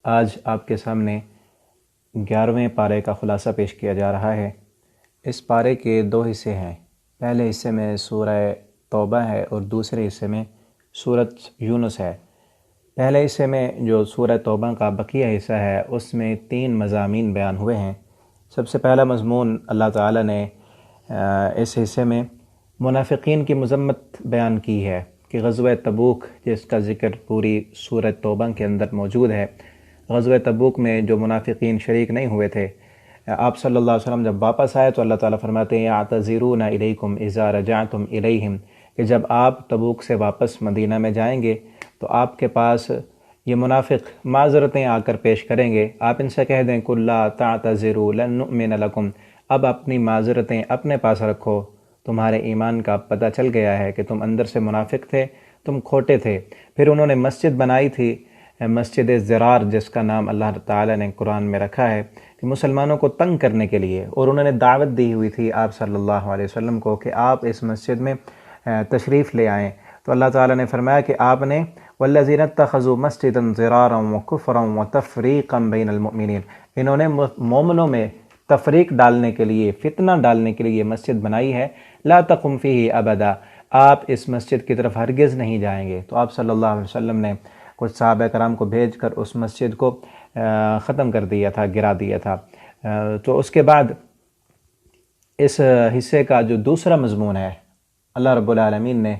آج آپ کے سامنے 11ویں پارے کا خلاصہ پیش کیا جا رہا ہے۔ اس پارے کے 2 حصے ہیں۔ پہلے حصے میں سورہ توبہ ہے اور دوسرے حصے میں سورۃ یونس ہے۔ پہلے حصے میں جو سورہ توبہ کا بقیہ حصہ ہے اس میں 3 مضامین بیان ہوئے ہیں۔ سب سے پہلا مضمون اللہ تعالیٰ نے اس حصے میں منافقین کی مذمت بیان کی ہے کہ غزوہ تبوک جس کا ذکر پوری سورہ توبہ کے اندر موجود ہے، غزوہ تبوک میں جو منافقین شریک نہیں ہوئے تھے، آپ صلی اللہ علیہ وسلم جب واپس آئے تو اللہ تعالیٰ فرماتے ہیں یعتذرون الیکم اذا رجعتم الیہم، کہ جب آپ تبوک سے واپس مدینہ میں جائیں گے تو آپ کے پاس یہ منافق معذرتیں آ کر پیش کریں گے۔ آپ ان سے کہہ دیں قل لا تعتذروا لن نؤمن لکم، اب اپنی معذرتیں اپنے پاس رکھو، تمہارے ایمان کا پتہ چل گیا ہے کہ تم اندر سے منافق تھے، تم کھوٹے تھے۔ پھر انہوں نے مسجد بنائی تھی، مسجد زرار، جس کا نام اللہ تعالیٰ نے قرآن میں رکھا ہے کہ مسلمانوں کو تنگ کرنے کے لیے، اور انہوں نے دعوت دی ہوئی تھی آپ صلی اللہ علیہ وسلم کو کہ آپ اس مسجد میں تشریف لے آئیں۔ تو اللہ تعالیٰ نے فرمایا کہ آپ نے والذین اتخذوا مسجدا ضرارا وکفرا وتفریقا بین المؤمنین، انہوں نے مومنوں میں تفریق ڈالنے کے لیے، فتنہ ڈالنے کے لیے مسجد بنائی ہے۔ لا تقم فیہ ابدا، آپ اس مسجد کی طرف ہرگز نہیں جائیں گے۔ تو آپ صلی اللہ علیہ وسلم نے کچھ صحابہ کرام کو بھیج کر اس مسجد کو ختم کر دیا تھا، گرا دیا تھا۔ تو اس کے بعد اس حصے کا جو دوسرا مضمون ہے، اللہ رب العالمین نے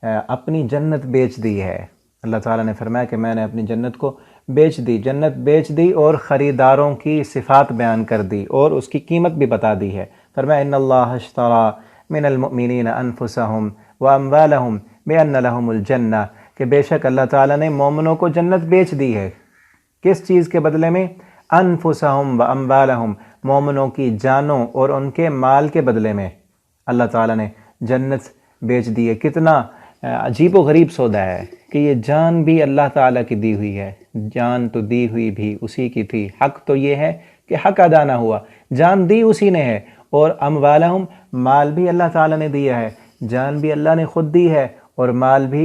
اپنی جنت بیچ دی ہے۔ اللہ تعالیٰ نے فرمایا کہ میں نے اپنی جنت کو بیچ دی، جنت بیچ دی اور خریداروں کی صفات بیان کر دی اور اس کی قیمت بھی بتا دی ہے۔ فرمایا ان اللہ اشترى من المؤمنین انفسهم واموالهم بان لهم الجنہ، کہ بے شک اللہ تعالیٰ نے مومنوں کو جنت بیچ دی ہے۔ کس چیز کے بدلے میں؟ انفسهم واموالهم، مومنوں کی جانوں اور ان کے مال کے بدلے میں اللہ تعالیٰ نے جنت بیچ دی ہے۔ کتنا عجیب و غریب سودا ہے کہ یہ جان بھی اللہ تعالیٰ کی دی ہوئی ہے، جان تو دی ہوئی بھی اسی کی تھی، حق تو یہ ہے کہ حق ادا نہ ہوا، جان دی اسی نے ہے، اور اموالہم، مال بھی اللہ تعالیٰ نے دیا ہے، جان بھی اللہ نے خود دی ہے اور مال بھی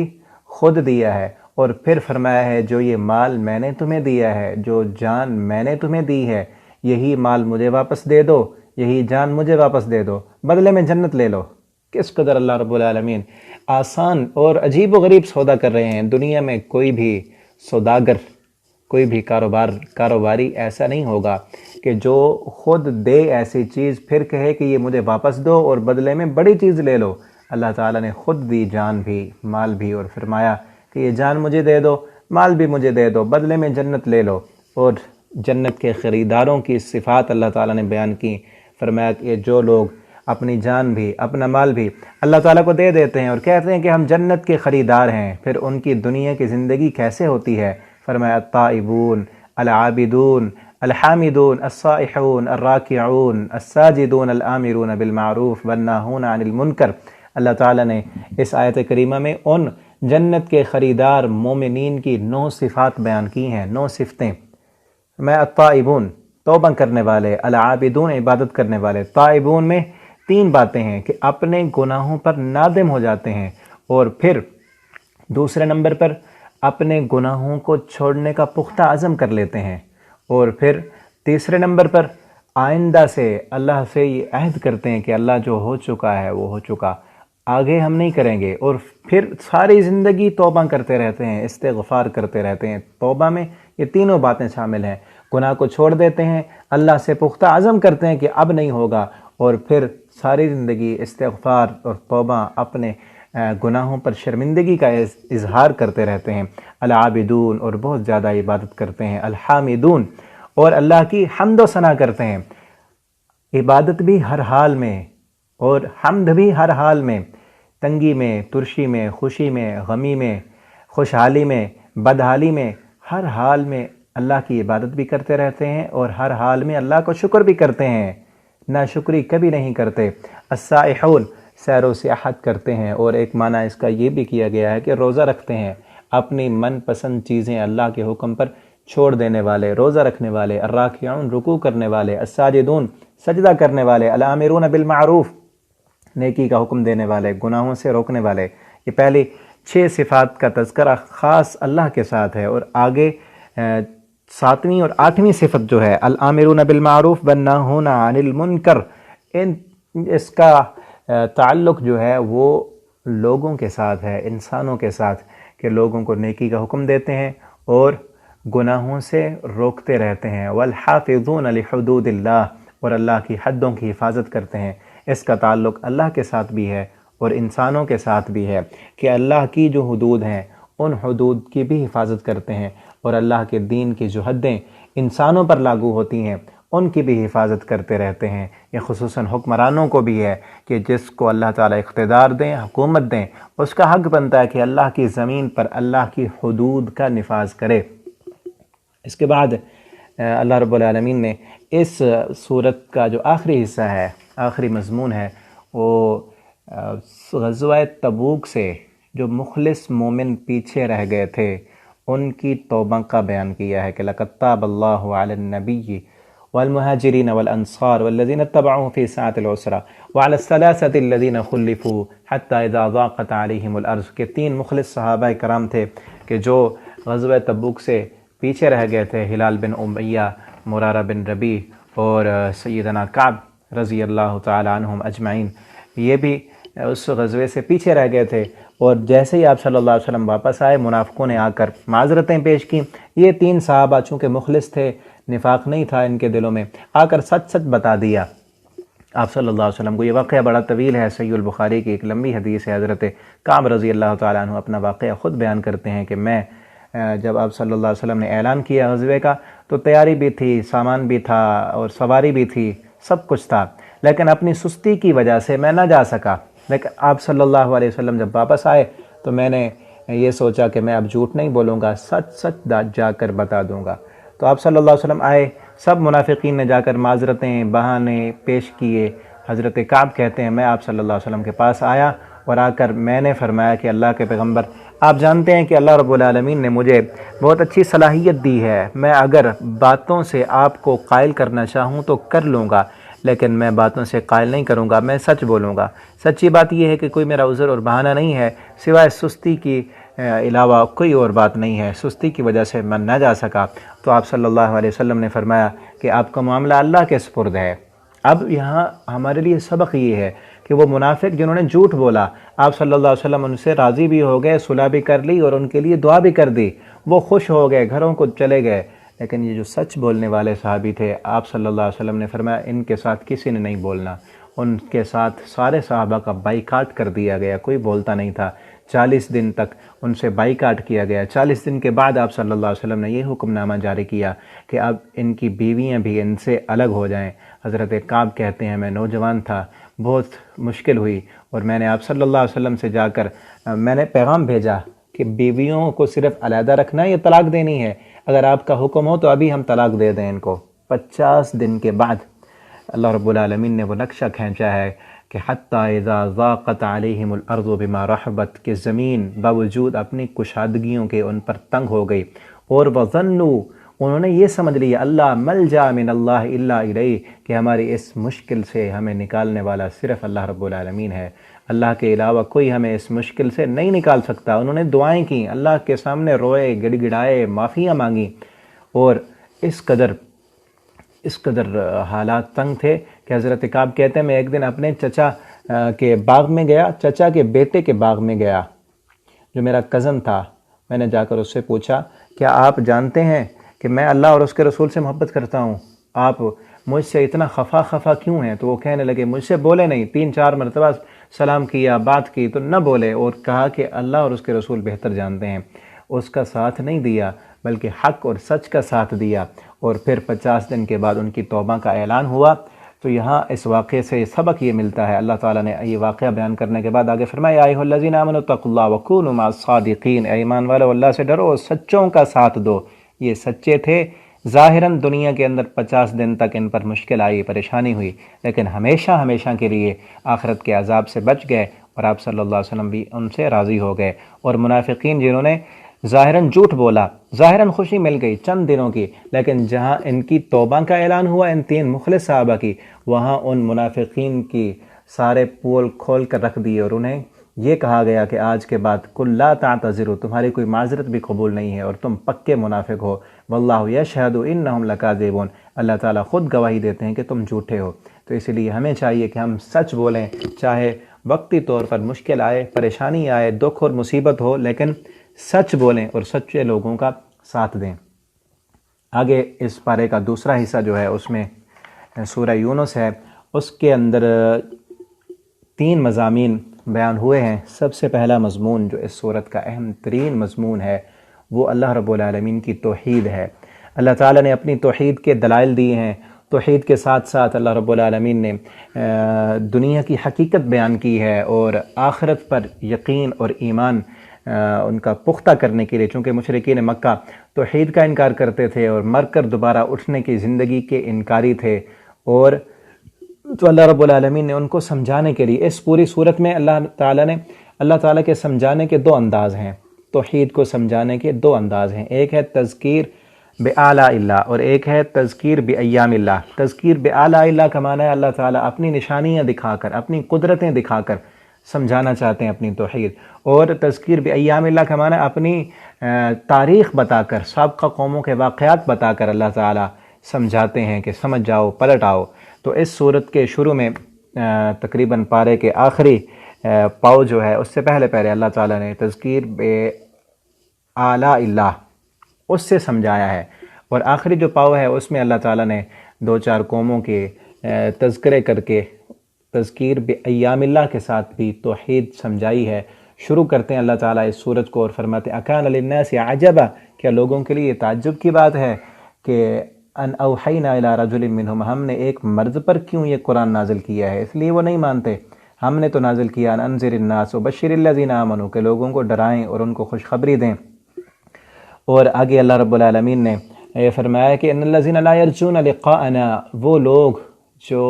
خود دیا ہے۔ اور پھر فرمایا ہے جو یہ مال میں نے تمہیں دیا ہے، جو جان میں نے تمہیں دی ہے، یہی مال مجھے واپس دے دو، یہی جان مجھے واپس دے دو، بدلے میں جنت لے لو۔ کس قدر اللہ رب العالمین آسان اور عجیب و غریب سودا کر رہے ہیں۔ دنیا میں کوئی بھی سوداگر، کوئی بھی کاروباری ایسا نہیں ہوگا کہ جو خود دے ایسی چیز پھر کہے کہ یہ مجھے واپس دو اور بدلے میں بڑی چیز لے لو۔ اللہ تعالیٰ نے خود دی جان بھی، مال بھی، اور فرمایا کہ یہ جان مجھے دے دو، مال بھی مجھے دے دو، بدلے میں جنت لے لو۔ اور جنت کے خریداروں کی صفات اللہ تعالیٰ نے بیان کی۔ فرمایا کہ جو لوگ اپنی جان بھی، اپنا مال بھی اللہ تعالیٰ کو دے دیتے ہیں اور کہتے ہیں کہ ہم جنت کے خریدار ہیں، پھر ان کی دنیا کی زندگی کیسے ہوتی ہے؟ فرمایا التائبون العابدون الحامدون السائحون الراکعون الساجدون الآمرون بالمعروف والناہون عن المنکر۔ اللہ تعالیٰ نے اس آیت کریمہ میں ان جنت کے خریدار مومنین کی 9 صفات بیان کی ہیں، 9 صفتیں۔ میں التائبون، توبہ کرنے والے، العابدون، عبادت کرنے والے۔ تائبون میں 3 باتیں ہیں کہ اپنے گناہوں پر نادم ہو جاتے ہیں، اور پھر دوسرے نمبر پر اپنے گناہوں کو چھوڑنے کا پختہ عزم کر لیتے ہیں، اور پھر تیسرے نمبر پر آئندہ سے اللہ سے یہ عہد کرتے ہیں کہ اللہ جو ہو چکا ہے وہ ہو چکا، آگے ہم نہیں کریں گے، اور پھر ساری زندگی توبہ کرتے رہتے ہیں، استغفار کرتے رہتے ہیں۔ توبہ میں یہ تینوں باتیں شامل ہیں۔ گناہ کو چھوڑ دیتے ہیں، اللہ سے پختہ عزم کرتے ہیں کہ اب نہیں ہوگا، اور پھر ساری زندگی استغفار اور توبہ، اپنے گناہوں پر شرمندگی کا اظہار کرتے رہتے ہیں۔ العابدون، اور بہت زیادہ عبادت کرتے ہیں۔ الحامدون، اور اللہ کی حمد و ثنا کرتے ہیں، عبادت بھی ہر حال میں اور حمد بھی ہر حال میں، تنگی میں، ترشی میں، خوشی میں، غمی میں، خوشحالی میں، بدحالی میں، ہر حال میں اللہ کی عبادت بھی کرتے رہتے ہیں اور ہر حال میں اللہ کو شکر بھی کرتے ہیں، ناشکری کبھی نہیں کرتے۔ السائحون، سیر و سیاحت کرتے ہیں، اور ایک معنی اس کا یہ بھی کیا گیا ہے کہ روزہ رکھتے ہیں، اپنی من پسند چیزیں اللہ کے حکم پر چھوڑ دینے والے، روزہ رکھنے والے۔ الراکعون، رکوع کرنے والے۔ الساجدون، سجدہ کرنے والے۔ الآمرون بالمعروف، نیکی کا حکم دینے والے، گناہوں سے روکنے والے۔ یہ پہلی 6 صفات کا تذکرہ خاص اللہ کے ساتھ ہے، اور آگے 7ویں اور 8ویں صفت جو ہے الامرون بالمعروف والناہون عن المنکر، اس کا تعلق جو ہے وہ لوگوں کے ساتھ ہے، انسانوں کے ساتھ، کہ لوگوں کو نیکی کا حکم دیتے ہیں اور گناہوں سے روکتے رہتے ہیں، والحافظون لحدود اللہ، اور اللہ کی حدوں کی حفاظت کرتے ہیں۔ اس کا تعلق اللہ کے ساتھ بھی ہے اور انسانوں کے ساتھ بھی ہے کہ اللہ کی جو حدود ہیں ان حدود کی بھی حفاظت کرتے ہیں، اور اللہ کے دین کی جو حدیں انسانوں پر لاگو ہوتی ہیں ان کی بھی حفاظت کرتے رہتے ہیں۔ یہ خصوصاً حکمرانوں کو بھی ہے کہ جس کو اللہ تعالیٰ اقتدار دیں، حکومت دیں، اس کا حق بنتا ہے کہ اللہ کی زمین پر اللہ کی حدود کا نفاذ کرے۔ اس کے بعد اللہ رب العالمین نے اس سورت کا جو آخری حصہ ہے، آخری مضمون ہے، وہ غزوہ تبوک سے جو مخلص مومن پیچھے رہ گئے تھے ان کی توبہ کا بیان کیا ہے کہ لَقَدْ تَابَ اللَّهُ عَلَى النَّبِيِّ وَالْمُهَاجِرِينَ وَالْأَنصَارِ وَالَّذِينَ اتَّبَعُوهُ فِي سَاعَةِ الْعُسْرَةِ وَعَلَى الثَّلَاثَةِ الَّذِينَ خُلِّفُوا حَتَّى إِذَا ضَاقَتْ عَلَيْهِمُ الْأَرْضُ، کہ 3 مخلص صحابہ کرام تھے کہ جو غزوہ تبوک سے پیچھے رہ گئے تھے، ہلال بن امیہ، مرارہ بن ربیع اور سیدنا کعب رضی اللہ تعالی عنہم اجمعین، یہ بھی اس غزوے سے پیچھے رہ گئے تھے، اور جیسے ہی آپ صلی اللہ علیہ وسلم واپس آئے منافقوں نے آ کر معذرتیں پیش کی۔ یہ 3 صحابہ چونکہ مخلص تھے، نفاق نہیں تھا ان کے دلوں میں، آ کر سچ سچ بتا دیا آپ صلی اللہ علیہ وسلم کو۔ یہ واقعہ بڑا طویل ہے، صحیح البخاری کی ایک لمبی حدیث ہے، حضرت کعب رضی اللہ تعالیٰ عنہ اپنا واقعہ خود بیان کرتے ہیں کہ میں جب آپ صلی اللہ علیہ وسلم نے اعلان کیا غزوے کا تو تیاری بھی تھی، سامان بھی تھا اور سواری بھی تھی، سب کچھ تھا، لیکن اپنی سستی کی وجہ سے میں نہ جا سکا۔ لیکن آپ صلی اللہ علیہ وسلم جب واپس آئے تو میں نے یہ سوچا کہ میں اب جھوٹ نہیں بولوں گا، سچ سچ جا کر بتا دوں گا۔ تو آپ صلی اللہ علیہ وسلم آئے، سب منافقین نے جا کر معذرتیں، بہانے پیش کیے۔ حضرت کعب کہتے ہیں میں آپ صلی اللہ علیہ وسلم کے پاس آیا اور آ کر میں نے فرمایا کہ اللہ کے پیغمبر، آپ جانتے ہیں کہ اللہ رب العالمین نے مجھے بہت اچھی صلاحیت دی ہے، میں اگر باتوں سے آپ کو قائل کرنا چاہوں تو کر لوں گا، لیکن میں باتوں سے قائل نہیں کروں گا، میں سچ بولوں گا۔ سچی بات یہ ہے کہ کوئی میرا عذر اور بہانہ نہیں ہے، سوائے سستی کی علاوہ کوئی اور بات نہیں ہے، سستی کی وجہ سے میں نہ جا سکا۔ تو آپ صلی اللہ علیہ وسلم نے فرمایا کہ آپ کا معاملہ اللہ کے سپرد ہے۔ اب یہاں ہمارے لیے سبق یہ ہے کہ وہ منافق جنہوں نے جھوٹ بولا، آپ صلی اللہ علیہ وسلم ان سے راضی بھی ہو گئے، صلح بھی کر لی اور ان کے لیے دعا بھی کر دی، وہ خوش ہو گئے، گھروں کو چلے گئے۔ لیکن یہ جو سچ بولنے والے صحابی تھے، آپ صلی اللہ علیہ وسلم نے فرمایا ان کے ساتھ کسی نے نہیں بولنا، ان کے ساتھ سارے صحابہ کا بائیکاٹ کر دیا گیا، کوئی بولتا نہیں تھا۔ 40 دن تک ان سے بائیکاٹ کیا گیا۔ 40 دن کے بعد آپ صلی اللہ علیہ وسلم نے یہ حکم نامہ جاری کیا کہ اب ان کی بیویاں بھی ان سے الگ ہو جائیں۔ حضرت کعب کہتے ہیں میں نوجوان تھا، بہت مشکل ہوئی، اور میں نے آپ صلی اللہ علیہ وسلم سے جا کر میں نے پیغام بھیجا کہ بیویوں کو صرف علیحدہ رکھنا ہے یا طلاق دینی ہے، اگر آپ کا حکم ہو تو ابھی ہم طلاق دے دیں ان کو۔ 50 دن کے بعد اللہ رب العالمین نے وہ نقشہ کھینچا ہے کہ حتیٰ اذا ضاقت علیہم الارض بما رحبت، کہ زمین باوجود اپنی کشادگیوں کے ان پر تنگ ہو گئی، اور وظنوا، انہوں نے یہ سمجھ لیا اللہ ملجا من اللہ الا الیہ، کہ ہماری اس مشکل سے ہمیں نکالنے والا صرف اللہ رب العالمین ہے، اللہ کے علاوہ کوئی ہمیں اس مشکل سے نہیں نکال سکتا۔ انہوں نے دعائیں کیں، اللہ کے سامنے روئے، گڑ گڑائے، معافیاں مانگی، اور اس قدر حالات تنگ تھے کہ حضرت کعب کہتے ہیں میں ایک دن اپنے چچا کے باغ میں گیا، چچا کے بیٹے کے باغ میں گیا جو میرا کزن تھا۔ میں نے جا کر اس سے پوچھا کیا آپ جانتے ہیں کہ میں اللہ اور اس کے رسول سے محبت کرتا ہوں، آپ مجھ سے اتنا خفا کیوں ہیں؟ تو وہ کہنے لگے مجھ سے بولے نہیں، 3-4 مرتبہ سلام کیا، بات کی تو نہ بولے، اور کہا کہ اللہ اور اس کے رسول بہتر جانتے ہیں۔ اس کا ساتھ نہیں دیا بلکہ حق اور سچ کا ساتھ دیا، اور پھر 50 دن کے بعد ان کی توبہ کا اعلان ہوا۔ تو یہاں اس واقعے سے سبق یہ ملتا ہے، اللہ تعالیٰ نے یہ واقعہ بیان کرنے کے بعد آگے فرمایا یا ایھا الذین آمنوا اتقوا اللہ وکونوا مع الصادقین، اے ایمان والو اللہ سے ڈرو اور سچوں کا ساتھ دو۔ یہ سچے تھے، ظاہراً دنیا کے اندر 50 دن تک ان پر مشکل آئی، پریشانی ہوئی، لیکن ہمیشہ کے لیے آخرت کے عذاب سے بچ گئے، اور آپ صلی اللہ علیہ وسلم بھی ان سے راضی ہو گئے۔ اور منافقین جنہوں نے ظاہراً جھوٹ بولا، ظاہراً خوشی مل گئی چند دنوں کی، لیکن جہاں ان کی توبہ کا اعلان ہوا ان 3 مخلص صحابہ کی، وہاں ان منافقین کی سارے پول کھول کر رکھ دیے اور انہیں یہ کہا گیا کہ آج کے بعد کل لا تعتذروا، تمہاری کوئی معذرت بھی قبول نہیں ہے اور تم پکے منافق ہو، واللہ یشہد انہم لکاذبون، اللہ تعالیٰ خود گواہی دیتے ہیں کہ تم جھوٹے ہو۔ تو اس لیے ہمیں چاہیے کہ ہم سچ بولیں، چاہے وقتی طور پر مشکل آئے، پریشانی آئے، دکھ اور مصیبت ہو، لیکن سچ بولیں اور سچے لوگوں کا ساتھ دیں۔ آگے اس پارے کا دوسرا حصہ جو ہے اس میں سورہ یونس ہے، اس کے اندر 3 مضامین بیان ہوئے ہیں۔ سب سے پہلا مضمون جو اس سورت کا اہم ترین مضمون ہے وہ اللہ رب العالمین کی توحید ہے۔ اللہ تعالیٰ نے اپنی توحید کے دلائل دیے ہیں، توحید کے ساتھ ساتھ اللہ رب العالمین نے دنیا کی حقیقت بیان کی ہے، اور آخرت پر یقین اور ایمان ان کا پختہ کرنے کے لیے، چونکہ مشرکین مکہ توحید کا انکار کرتے تھے اور مر کر دوبارہ اٹھنے کی زندگی کے انکاری تھے، اور تو اللہ رب العالمین نے ان کو سمجھانے کے لیے اس پوری صورت میں اللہ تعالیٰ کے سمجھانے کے 2 انداز ہیں، توحید کو سمجھانے کے 2 انداز ہیں، ایک ہے تذکیر بآلاء اللہ اور ایک ہے تذکیر بایام اللہ۔ تذکیر بآلاء اللہ کا معنی ہے اللہ تعالیٰ اپنی نشانیاں دکھا کر، اپنی قدرتیں دکھا کر سمجھانا چاہتے ہیں اپنی توحید، اور تذکیر بایام اللہ کا معنی ہے اپنی تاریخ بتا کر، سابقہ قوموں کے واقعات بتا کر اللہ تعالیٰ سمجھاتے ہیں کہ سمجھ جاؤ، پلٹ آؤ۔ تو اس صورت کے شروع میں تقریباً پارے کے آخری پاؤ جو ہے اس سے پہلے اللہ تعالیٰ نے تذکیر بآلاء اللہ اس سے سمجھایا ہے، اور آخری جو پاؤ ہے اس میں اللہ تعالیٰ نے 2-4 قوموں کے تذکرے کر کے تذکیر بایام اللہ کے ساتھ بھی توحید سمجھائی ہے۔ شروع کرتے ہیں اللہ تعالیٰ اس سورت کو اور فرماتے ہیں اکان للناس عجبا، کیا لوگوں کے لیے تعجب کی بات ہے کہ ان اوحینا الی رجل منہم، ہم نے ایک مرد پر کیوں یہ قرآن نازل کیا ہے؟ اس لیے وہ نہیں مانتے، ہم نے تو نازل کیا ان انذر الناس وبشر الذین آمنوا، کہ لوگوں کو ڈرائیں اور ان کو خوشخبری دیں۔ اور آگے اللہ رب العالمین نے یہ فرمایا کہ ان الذین لا یرجون لقاءنا، وہ لوگ جو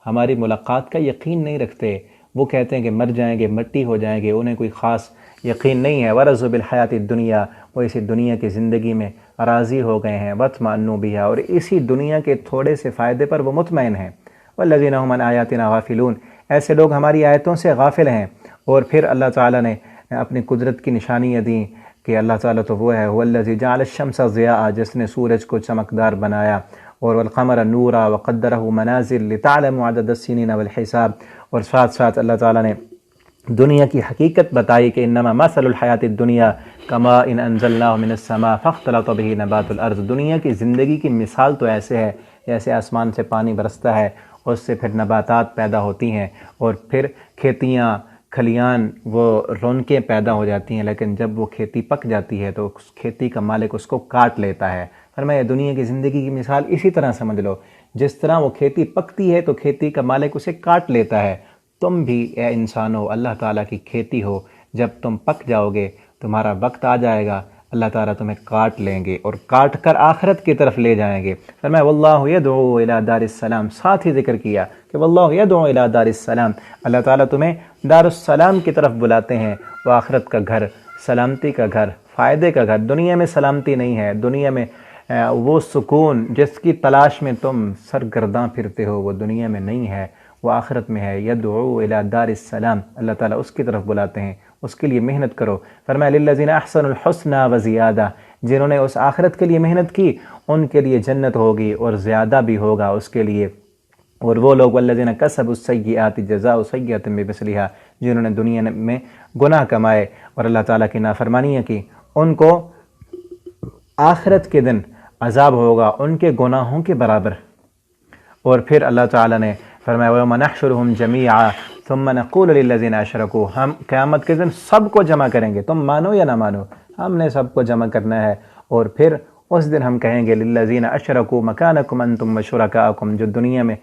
ہماری ملاقات کا یقین نہیں رکھتے، وہ کہتے ہیں کہ مر جائیں گے، مٹی ہو جائیں گے، انہیں کوئی خاص یقین نہیں ہے۔ ورضوا بالحیات الدنیا، وہ اسی دنیا کی زندگی میں راضی ہو گئے ہیں، واطمأنوا بہا، اور اسی دنیا کے تھوڑے سے فائدے پر وہ مطمئن ہیں۔ والذین هم عن آیاتنا غافلون، ایسے لوگ ہماری آیتوں سے غافل ہیں۔ اور پھر اللہ تعالیٰ نے اپنی قدرت کی نشانیاں دیں کہ اللہ تعالیٰ تو وہ ہے، هو الذی جعل الشمس ضیاء، جس نے سورج کو چمکدار بنایا، اور والقمر نورا وقدرہ منازل لتعلموا عدد السنین والحساب، اور ساتھ ساتھ اللہ تعالیٰ نے دنیا کی حقیقت بتائی کہ انما مثل الحیات الدنیا کماء انزلناہ من السماء فاختلط بہ نبات الارض، دنیا کی زندگی کی مثال تو ایسے ہے جیسے آسمان سے پانی برستا ہے، اس سے پھر نباتات پیدا ہوتی ہیں، اور پھر کھیتیاں، کھلیان، وہ رونقیں پیدا ہو جاتی ہیں، لیکن جب وہ کھیتی پک جاتی ہے تو اس کھیتی کا مالک اس کو کاٹ لیتا ہے۔ فرمایا دنیا کی زندگی کی مثال اسی طرح سمجھ لو، جس طرح وہ کھیتی پکتی ہے تو کھیتی کا مالک اسے کاٹ لیتا ہے، تم بھی اے انسانو اللہ تعالیٰ کی کھیتی ہو، جب تم پک جاؤ گے، تمہارا وقت آ جائے گا، اللہ تعالیٰ تمہیں کاٹ لیں گے اور کاٹ کر آخرت کی طرف لے جائیں گے۔ فرمایا واللہ یدعو الی دار السلام، ساتھ ہی ذکر کیا کہ واللہ یدعو الی دار السلام، اللہ تعالیٰ تمہیں دار السلام کی طرف بلاتے ہیں، وہ آخرت کا گھر، سلامتی کا گھر، فائدے کا گھر۔ دنیا میں سلامتی نہیں ہے، دنیا میں وہ سکون جس کی تلاش میں تم سرگرداں پھرتے ہو، وہ دنیا میں نہیں ہے، وہ آخرت میں ہے۔ یدعو الی دار السلام، اللہ تعالیٰ اس کی طرف بلاتے ہیں، اس کے لیے محنت کرو۔ فرمایا للذین احسنوا الحسنی وزیادہ، جنہوں نے اس آخرت کے لیے محنت کی ان کے لیے جنت ہوگی اور زیادہ بھی ہوگا اس کے لیے۔ اور وہ لوگ والذین کسبوا السیئات جزاء سیئۃ بمثلھا، جنہوں نے دنیا میں گناہ کمائے اور اللہ تعالیٰ کی نافرمانیاں کی، ان کو آخرت کے دن عذاب ہوگا ان کے گناہوں کے برابر۔ اور پھر اللہ تعالیٰ نے فرمایا وَيَوْمَ نَحْشُرُهُمْ جَمِيعًا ثُمَّ نَقُولُ لِلَّذِينَ أَشْرَكُوا، ہم قیامت کے دن سب کو جمع کریں گے، تم مانو یا نہ مانو، ہم نے سب کو جمع کرنا ہے، اور پھر اس دن ہم کہیں گے لِلَّذِينَ أَشْرَكُوا مَكَانَكُمْ أَنْتُمْ وَشُرَكَاؤُكُمْ، جو دنیا میں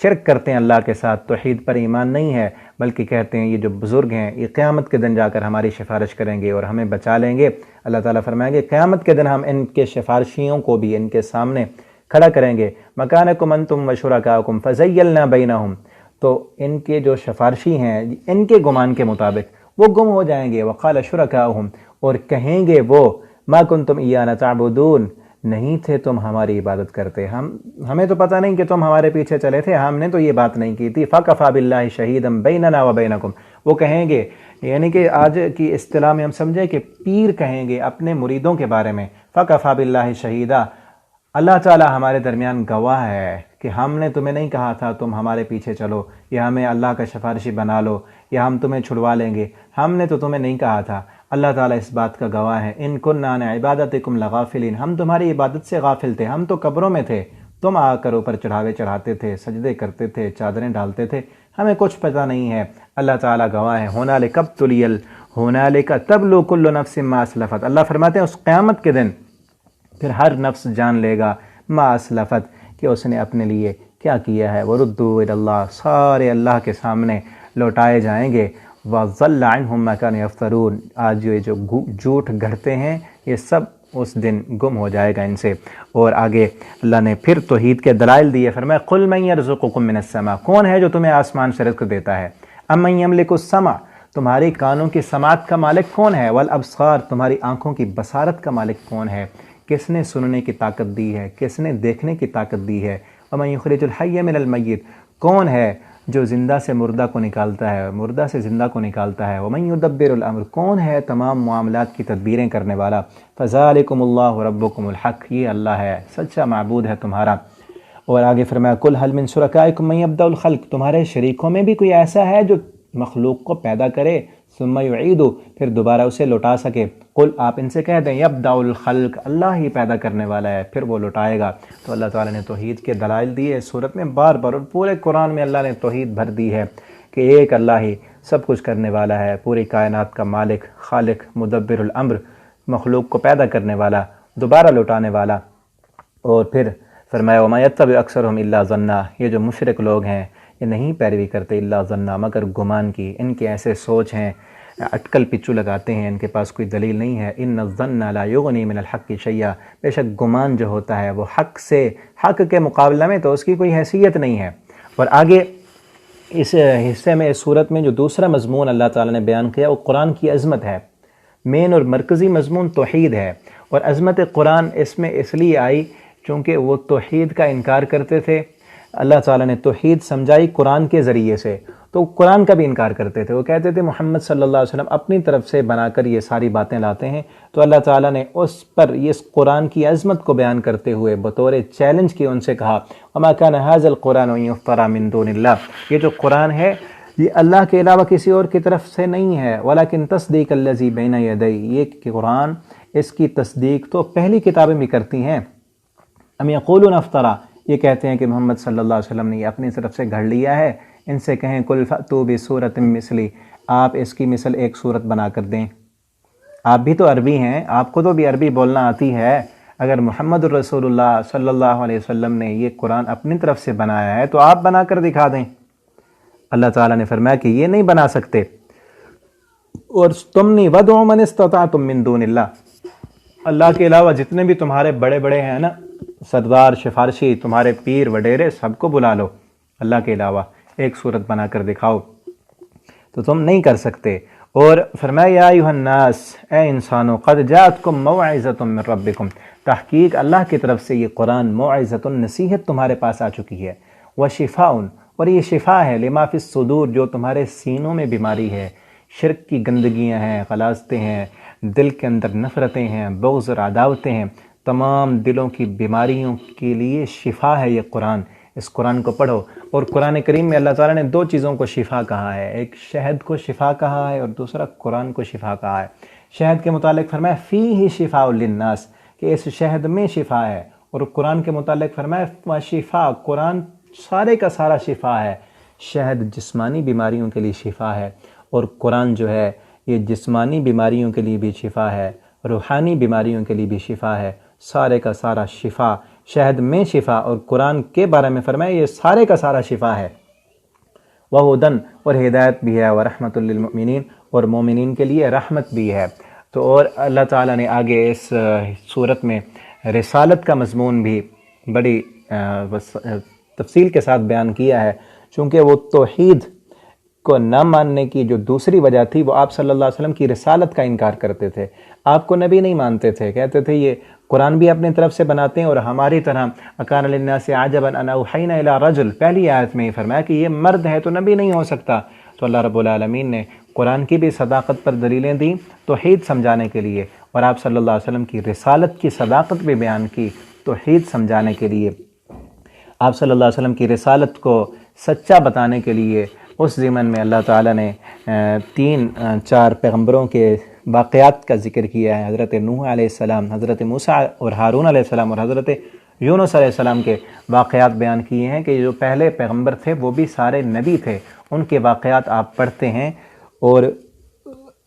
شرک کرتے ہیں اللہ کے ساتھ، توحید پر ایمان نہیں ہے، بلکہ کہتے ہیں یہ جو بزرگ ہیں یہ قیامت کے دن جا کر ہماری سفارش کریں گے اور ہمیں بچا لیں گے۔ اللہ تعالیٰ فرمائیں گے قیامت کے دن ہم ان کے سفارشیوں کو بھی ان کے سامنے کھڑا کریں گے، مکانکم انتم وشرکاؤکم فزیلنا بینہم، تو ان کے جو سفارشی ہیں ان کے گمان کے مطابق وہ گم ہو جائیں گے۔ وقال شرکاؤہم، اور کہیں گے وہ ما کنتم ایانا تعبدون، نہیں تھے تم ہماری عبادت کرتے، ہمیں تو پتہ نہیں کہ تم ہمارے پیچھے چلے تھے، ہم نے تو یہ بات نہیں کی تھی۔ فکفی باللہ شہیدا بیننا وبینکم، وہ کہیں گے، یعنی کہ آج کی اصطلاح میں ہم سمجھیں کہ پیر کہیں گے اپنے مریدوں کے بارے میں، فَكَفَى بِاللَّهِ شَهِيدًا، اللہ تعالی ہمارے درمیان گواہ ہے کہ ہم نے تمہیں نہیں کہا تھا تم ہمارے پیچھے چلو یا ہمیں اللہ کا سفارشی بنا لو یا ہم تمہیں چھڑوا لیں گے، ہم نے تو تمہیں نہیں کہا تھا۔ اللہ تعالیٰ اس بات کا گواہ ہے، ان كُنَّا عَنْ عِبَادَتِكُمْ لَغَافِلِينَ، ہم تمہاری عبادت سے غافل تھے، ہم تو قبروں میں تھے، تم آ کر اوپر چڑھاوے چڑھاتے تھے، سجدے کرتے تھے، چادریں ڈالتے تھے، ہمیں کچھ پتہ نہیں ہے۔ اللہ تعالیٰ گواہ ہے۔ هُنَالِكَ ابْتُلِيَ هُنَالِكَ تَبْلُو كُلُّ نَفْسٍ مَا أَسْلَفَتْ، اللہ فرماتے ہیں اس قیامت کے دن پھر ہر نفس جان لے گا ما اسلفت، کہ اس نے اپنے لیے کیا کیا ہے، وردوا الی اللہ، سارے اللہ کے سامنے لوٹائے جائیں گے، وضل عنہم ما كانوا یفترون، آج یہ جو جھوٹ گھڑتے ہیں یہ سب اس دن گم ہو جائے گا ان سے۔ اور آگے اللہ نے پھر توحید کے دلائل دیے، فرمایا قل من یرزقکم من السماء، کون ہے جو تمہیں آسمان سے رزق دیتا ہے، ام من یملک السمع، تمہاری کانوں کی سماعت کا مالک کون ہے، والابصار، تمہاری آنکھوں کی بصارت کا مالک کون ہے، کس نے سننے کی طاقت دی ہے، کس نے دیکھنے کی طاقت دی ہے، ومن یخرج الحی من المیت، کون ہے جو زندہ سے مردہ کو نکالتا ہے، مردہ سے زندہ کو نکالتا ہے، ومن یدبر الامر، کون ہے تمام معاملات کی تدبیریں کرنے والا، فذالکم اللہ ربکم الحق، یہ اللہ ہے، سچا معبود ہے تمہارا۔ اور آگے فرمایا قل هل من شرکائکم من یبدأ الخلق، تمہارے شریکوں میں بھی کوئی ایسا ہے جو مخلوق کو پیدا کرے، ثم یعیدو، پھر دوبارہ اسے لوٹا سکے، قل، آپ ان سے کہہ دیں یبدأ الخلق، اللہ ہی پیدا کرنے والا ہے، پھر وہ لوٹائے گا۔ تو اللہ تعالیٰ نے توحید کے دلائل دیے اس صورت میں بار بار، اور پورے قرآن میں اللہ نے توحید بھر دی ہے کہ ایک اللہ ہی سب کچھ کرنے والا ہے، پوری کائنات کا مالک، خالق، مدبر الامر، مخلوق کو پیدا کرنے والا، دوبارہ لوٹانے والا۔ اور پھر فرمایا وما یتبع اکثرهم الا ظنا، یہ جو مشرک لوگ ہیں یہ نہیں پیروی کرتے الا ظنا، مگر گمان کی، ان کے ایسے سوچ ہیں، اٹکل پچو لگاتے ہیں، ان کے پاس کوئی دلیل نہیں ہے۔ ان الظن لا یغنی من الحق شیئا، بے شک گمان جو ہوتا ہے وہ حق کے مقابلہ میں تو اس کی کوئی حیثیت نہیں ہے۔ اور آگے اس حصے میں، اس صورت میں جو دوسرا مضمون اللہ تعالیٰ نے بیان کیا وہ قرآن کی عظمت ہے۔ مین اور مرکزی مضمون توحید ہے، اور عظمت قرآن اس میں اس لیے آئی چونکہ وہ توحید کا انکار کرتے تھے، اللہ تعالیٰ نے توحید سمجھائی قرآن کے ذریعے سے، تو قرآن کا بھی انکار کرتے تھے، وہ کہتے تھے محمد صلی اللہ علیہ وسلم اپنی طرف سے بنا کر یہ ساری باتیں لاتے ہیں، تو اللہ تعالیٰ نے اس پر اس قرآن کی عظمت کو بیان کرتے ہوئے بطور چیلنج کی ان سے کہا وما كان هذا القرآن ان يفترى من دون اللہ، یہ جو قرآن ہے یہ اللہ کے علاوہ کسی اور کی طرف سے نہیں ہے، ولكن تصدیق الذی بین یدیہ، یہ قرآن، اس کی تصدیق تو پہلی کتابیں بھی کرتی ہیں۔ ام یقولون افترا، یہ کہتے ہیں کہ محمد صلی اللہ علیہ وسلم نے یہ اپنی طرف سے گھڑ لیا ہے، ان سے کہیں قل فأتوا بسورۃ مثلی، آپ اس کی مثل ایک صورت بنا کر دیں، آپ بھی تو عربی ہیں، آپ کو تو بھی عربی بولنا آتی ہے، اگر محمد الرسول اللہ صلی اللہ علیہ وسلم نے یہ قرآن اپنی طرف سے بنایا ہے تو آپ بنا کر دکھا دیں۔ اللہ تعالیٰ نے فرمایا کہ یہ نہیں بنا سکتے، اور تم نہیں، وَدْعُوا مَنِ اسْتَطَعْتُم مِّن دُونِ اللَّهِ، اللہ کے علاوہ جتنے بھی تمہارے بڑے بڑے ہیں نا، سردار، سفارشی، تمہارے پیر وڈیرے، سب کو بلا لو، اللہ کے علاوہ ایک صورت بنا کر دکھاؤ، تو تم نہیں کر سکتے۔ اور فرمایا یا ایھا الناس، اے انسانوں، قد جاءتکم موعظۃ من ربکم، تحقیق اللہ کی طرف سے یہ قرآن موعظۃ، نصیحت تمہارے پاس آ چکی ہے، وشفاء، اور یہ شفا ہے، لما فی الصدور، جو تمہارے سینوں میں بیماری ہے، شرک کی گندگیاں ہیں، غلاظتیں ہیں، دل کے اندر نفرتیں ہیں، بغض اور عداوتیں ہیں، تمام دلوں کی بیماریوں کے لیے شفا ہے یہ قرآن۔ اس قرآن کو پڑھو۔ اور قرآن کریم میں اللہ تعالیٰ نے دو چیزوں کو شفا کہا ہے، ایک شہد کو شفا کہا ہے اور دوسرا قرآن کو شفا کہا ہے۔ شہد کے متعلق فرمایا فیہ شفاء للناس، کہ اس شہد میں شفا ہے، اور قرآن کے متعلق فرمایا شفا، قرآن سارے کا سارا شفا ہے۔ شہد جسمانی بیماریوں کے لیے شفا ہے، اور قرآن جو ہے یہ جسمانی بیماریوں کے لیے بھی شفا ہے، روحانی بیماریوں کے لیے بھی شفا ہے، سارے کا سارا شفا، شہد میں شفا، اور قرآن کے بارے میں فرمایا یہ سارے کا سارا شفا ہے۔ وہدن، اور ہدایت بھی ہے، ورحمۃ للمؤمنین، اور مومنین کے لیے رحمت بھی ہے۔ تو اور اللہ تعالیٰ نے آگے اس صورت میں رسالت کا مضمون بھی بڑی تفصیل کے ساتھ بیان کیا ہے، چونکہ وہ توحید کو نہ ماننے کی جو دوسری وجہ تھی وہ آپ صلی اللہ علیہ وسلم کی رسالت کا انکار کرتے تھے، آپ کو نبی نہیں مانتے تھے، کہتے تھے یہ قرآن بھی اپنی طرف سے بناتے ہیں، اور ہماری طرح اکان للناس عجبا ان اوحینا الی رجل، پہلی آیت میں ہی فرمایا کہ یہ مرد ہے تو نبی نہیں ہو سکتا، تو اللہ رب العالمین نے قرآن کی بھی صداقت پر دلیلیں دیں توحید سمجھانے کے لیے، اور آپ صلی اللہ علیہ وسلم کی رسالت کی صداقت بھی بیان کی توحید سمجھانے کے لیے۔ آپ صلی اللہ علیہ وسلم کی رسالت کو سچا بتانے کے لیے اس ضمن میں اللہ تعالیٰ نے 3-4 پیغمبروں کے واقعات کا ذکر کیا ہے۔ حضرت نوح علیہ السلام، حضرت موسیٰ اور ہارون علیہ السلام اور حضرت یونس علیہ السلام کے واقعات بیان کیے ہیں کہ جو پہلے پیغمبر تھے وہ بھی سارے نبی تھے، ان کے واقعات آپ پڑھتے ہیں، اور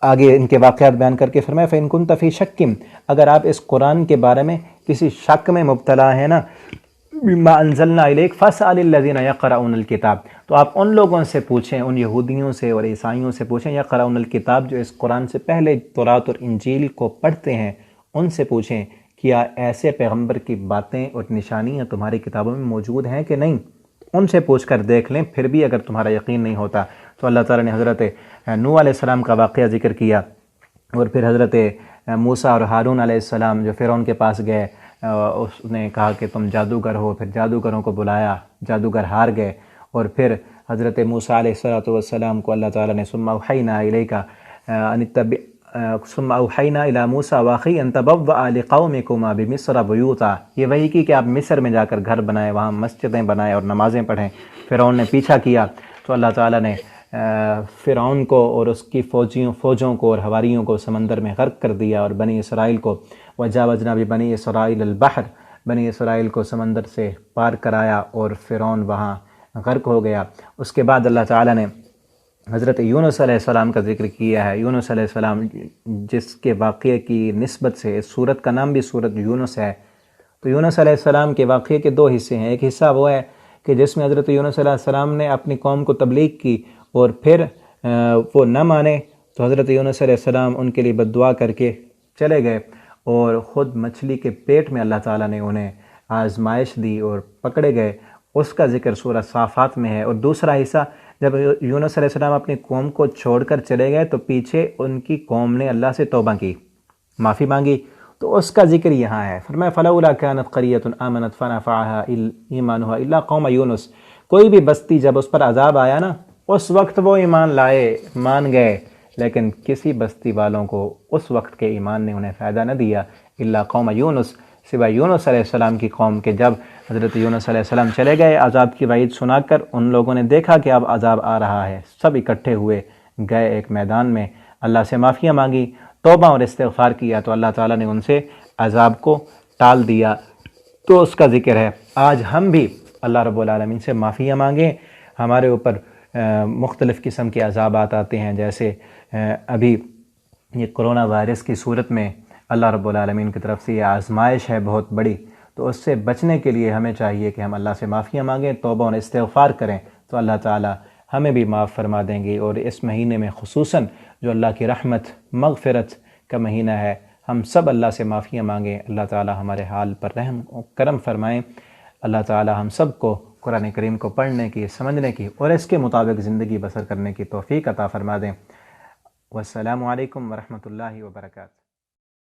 آگے ان کے واقعات بیان کر کے فرمایا فَإِن كُنتَ فِي شَكٍّ، اگر آپ اس قرآن کے بارے میں کسی شک میں مبتلا ہیں نا، مِمَّا أَنزَلْنَا إِلَيْكَ فَاسْأَلِ الَّذِينَ يَقْرَؤُونَ الْكِتَابَ، تو آپ ان لوگوں سے پوچھیں، ان یہودیوں سے اور عیسائیوں سے پوچھیں، یقرؤون الکتاب، جو اس قرآن سے پہلے تورات اور انجیل کو پڑھتے ہیں، ان سے پوچھیں کیا ایسے پیغمبر کی باتیں اور نشانیاں تمہاری کتابوں میں موجود ہیں کہ نہیں، ان سے پوچھ کر دیکھ لیں، پھر بھی اگر تمہارا یقین نہیں ہوتا۔ تو اللہ تعالیٰ نے حضرت نوح علیہ السلام کا واقعہ ذکر کیا، اور پھر حضرت موسیٰ اور ہارون علیہ السلام جو فرعون کے پاس گئے، اس نے کہا کہ تم جادوگر ہو، پھر جادوگروں کو بلایا، جادوگر ہار گئے، اور پھر حضرت موسیٰ علیہ السلام کو اللہ تعالیٰ نے ثم اوحینا الیک ثم اوحینا الی موسیٰ واخی ان تبوأ لقومکما بمصر بیوتا، یہ وحی کی کہ آپ مصر میں جا کر گھر بنائیں، وہاں مسجدیں بنائیں اور نمازیں پڑھیں۔ فرعون نے پیچھا کیا تو اللہ تعالیٰ نے فرعون کو اور اس کی فوجوں کو اور حواریوں کو سمندر میں غرق کر دیا، اور بنی اسرائیل کو وجاوزنا ببنی اسرائیل البحر، بنی اسرائیل کو سمندر سے پار کرایا، اور فرعون وہاں غرق ہو گیا۔ اس کے بعد اللہ تعالیٰ نے حضرت یونس علیہ السلام کا ذکر کیا ہے۔ یونس علیہ السلام جس کے واقعے کی نسبت سے اس سورت کا نام بھی سورت یونس ہے، تو یونس علیہ السلام کے واقعے کے 2 حصے ہیں۔ ایک حصہ وہ ہے کہ جس میں حضرت یونس علیہ السلام نے اپنی قوم کو تبلیغ کی اور پھر وہ نہ مانے، تو حضرت یونس علیہ السلام ان کے لیے بد دعا کر کے چلے گئے، اور خود مچھلی کے پیٹ میں اللہ تعالیٰ نے انہیں آزمائش دی اور پکڑے گئے، اس کا ذکر سورہ صافات میں ہے۔ اور دوسرا حصہ جب یونس علیہ السلام اپنی قوم کو چھوڑ کر چلے گئے تو پیچھے ان کی قوم نے اللہ سے توبہ کی، معافی مانگی، تو اس کا ذکر یہاں ہے۔ فرمایا فلولا كانت قریۃ آمنت فنفعها ایمانها الا قوم یونس، کوئی بھی بستی جب اس پر عذاب آیا نا، اس وقت وہ ایمان لائے، مان گئے، لیکن کسی بستی والوں کو اس وقت کے ایمان نے انہیں فائدہ نہ دیا، الا قوم یونس، سوائے یونس علیہ السلام کی قوم کے۔ جب حضرت یونس علیہ السلام چلے گئے عذاب کی وعید سنا کر، ان لوگوں نے دیکھا کہ اب عذاب آ رہا ہے، سب اکٹھے ہوئے گئے ایک میدان میں، اللہ سے معافیاں مانگی، توبہ اور استغفار کیا، تو اللہ تعالیٰ نے ان سے عذاب کو ٹال دیا، تو اس کا ذکر ہے۔ آج ہم بھی اللہ رب العالمین سے معافیاں مانگیں۔ ہمارے اوپر مختلف قسم کے عذابات آتے ہیں، جیسے ابھی یہ کرونا وائرس کی صورت میں اللہ رب العالمین کی طرف سے یہ آزمائش ہے بہت بڑی، تو اس سے بچنے کے لیے ہمیں چاہیے کہ ہم اللہ سے معافیاں مانگیں، توبہ اور استغفار کریں، تو اللہ تعالیٰ ہمیں بھی معاف فرما دیں گے۔ اور اس مہینے میں خصوصاً جو اللہ کی رحمت مغفرت کا مہینہ ہے، ہم سب اللہ سے معافیاں مانگیں، اللہ تعالیٰ ہمارے حال پر رحم و کرم فرمائیں۔ اللہ تعالیٰ ہم سب کو قرآن کریم کو پڑھنے کی، سمجھنے کی اور اس کے مطابق زندگی بسر کرنے کی توفیق عطا فرما دیں۔ والسلام علیکم ورحمۃ اللہ وبرکاتہ۔